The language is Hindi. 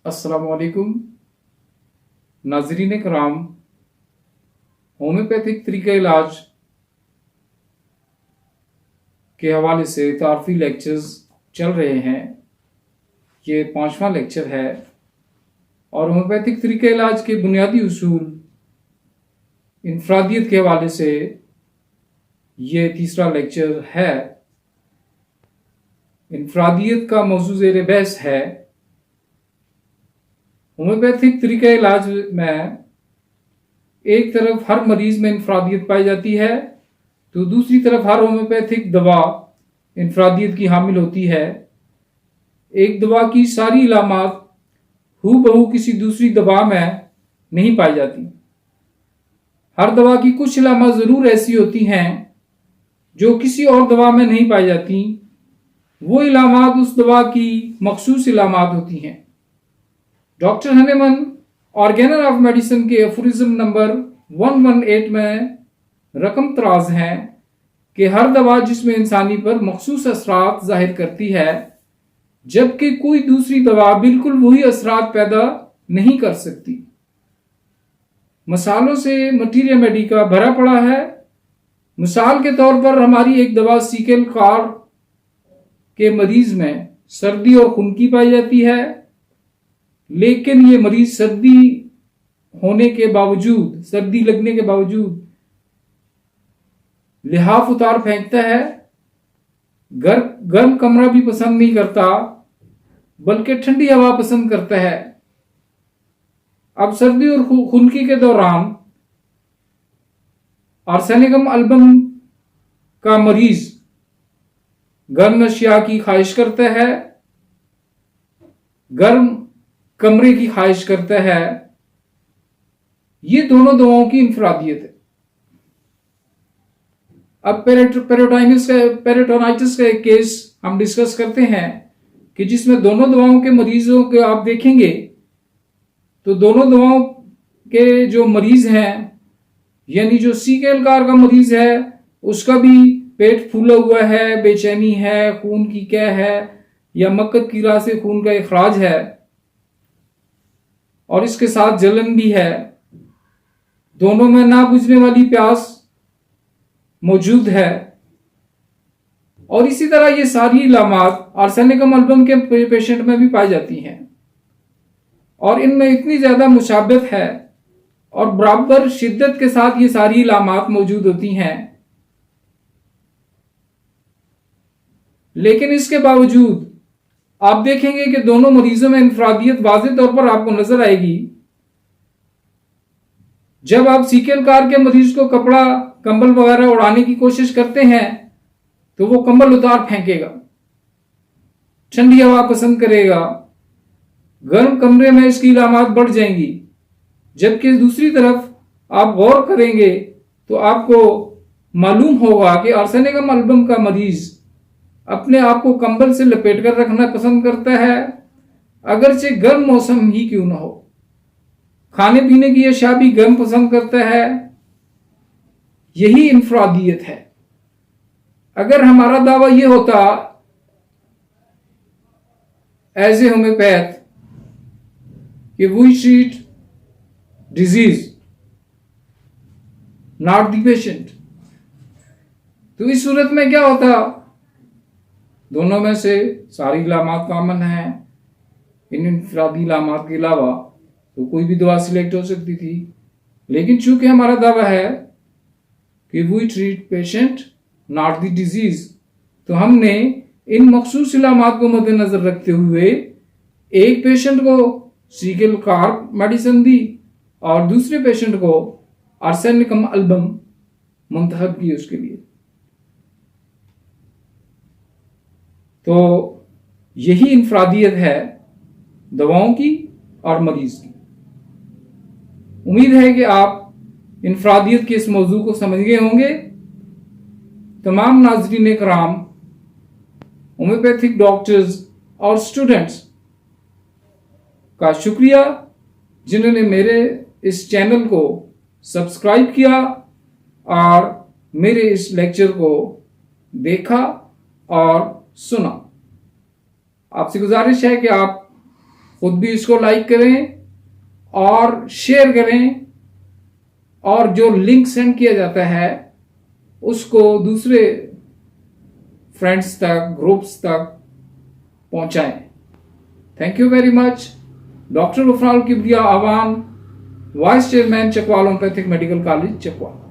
अस्सलामुअलैकुम नाजरीन कराम। होम्योपैथिक तरीका इलाज के हवाले से तारफी लेक्चर्स चल रहे हैं। ये 5वां लेक्चर है और होम्योपैथिक तरीका इलाज के बुनियादी उसूल इनफरादियत के हवाले से ये 3रा लेक्चर है। इनफरादियत का मौजू ज़ेर बहस है। होम्योपैथिक तरीका इलाज में एक तरफ हर मरीज में इनफरादियत पाई जाती है तो दूसरी तरफ हर होम्योपैथिक दवा इनफरादियत की हामिल होती है। एक दवा की सारी इलामात हूबहू किसी दूसरी दवा में नहीं पाई जाती। हर दवा की कुछ इलामात ज़रूर ऐसी होती हैं जो किसी और दवा में नहीं पाई जाती। वो इलामात उस दवा की मखसूस इलामात होती हैं। डॉक्टर हनेमन ऑर्गेनर ऑफ मेडिसिन के एफोरिज्म नंबर 118 में रकम तराज हैं कि हर दवा जिसमें इंसानी पर मखसूस असरात जाहिर करती है जबकि कोई दूसरी दवा बिल्कुल वही असरात पैदा नहीं कर सकती। मिसालों से मटीरिया मेडिका भरा पड़ा है। मिसाल के तौर पर हमारी एक दवा सीकेल कार के मरीज में सर्दी और खुनकी पाई जाती है, लेकिन ये मरीज सर्दी लगने के बावजूद लिहाफ उतार फेंकता है, गर्म कमरा भी पसंद नहीं करता बल्कि ठंडी हवा पसंद करता है। अब सर्दी और खुनकी के दौरान आर्सेनिकम अल्बम का मरीज गर्म अशिया की ख्वाहिश करता है, गर्म कमरे की ख्वाहिश करता है। ये दोनों दवाओं की इनफरादियत है। अब पेरिटोनाइटिस का एक केस हम डिस्कस करते हैं कि जिसमें दोनों दवाओं के मरीजों के आप देखेंगे तो दोनों दवाओं के जो मरीज हैं, यानी जो सीकेल कार का मरीज है उसका भी पेट फूला हुआ है, बेचैनी है, खून की कै है या मक्कत की राह से खून का इखराज है और इसके साथ जलन भी है। दोनों में ना बुझने वाली प्यास मौजूद है और इसी तरह ये सारी इलामात आर्सेनिकम अल्बम के पेशेंट में भी पाई जाती हैं और इनमें इतनी ज्यादा मुशाबहत है और बराबर शिद्दत के साथ ये सारी इलामात मौजूद होती हैं। लेकिन इसके बावजूद आप देखेंगे कि दोनों मरीजों में इनफरादियत वाज़ेह तौर पर आपको नजर आएगी। जब आप सीकेल कार के मरीज को कपड़ा कंबल वगैरह उड़ाने की कोशिश करते हैं तो वो कंबल उतार फेंकेगा, ठंडी हवा पसंद करेगा, गर्म कमरे में इसकी इलामात बढ़ जाएंगी। जबकि दूसरी तरफ आप गौर करेंगे तो आपको मालूम होगा कि आर्सेनिकम अल्बम का मरीज अपने आप को कंबल से लपेट कर रखना पसंद करता है, अगरचे गर्म मौसम ही क्यों ना हो। खाने पीने की अशिया भी गर्म पसंद करता है। यही इनफरादियत है। अगर हमारा दावा यह होता एज ए होम्योपैथ कि we treat disease not the patient, तो इस सूरत में क्या होता? दोनों में से सारी इलामात कॉमन है। इन इनफरादी इलामात के अलावा तो कोई भी दवा सिलेक्ट हो सकती थी। लेकिन चूंकि हमारा दावा है कि we treat patient not the disease, तो हमने इन मखसूस इलामात को मद्देनजर रखते हुए एक पेशेंट को सीकेल कार मेडिसिन दी और दूसरे पेशेंट को आर्सेनिकम अल्बम मुंतखब की उसके लिए। तो यही इनफरादियत है दवाओं की और मरीज की। उम्मीद है कि आप इनफरादियत के इस मौजू को समझ गए होंगे। तमाम नाज़रीन कराम, होम्योपैथिक डॉक्टर्स और स्टूडेंट्स का शुक्रिया जिन्होंने मेरे इस चैनल को सब्सक्राइब किया और मेरे इस लेक्चर को देखा और सुना। आपसे गुजारिश है कि आप खुद भी इसको लाइक करें और शेयर करें, और जो लिंक सेंड किया जाता है उसको दूसरे फ्रेंड्स तक, ग्रुप्स तक पहुंचाएं। Thank you very much. Doctor Ghufran Kibria Awan, vice chairman Chakwal homoeopathic medical college Chakwal.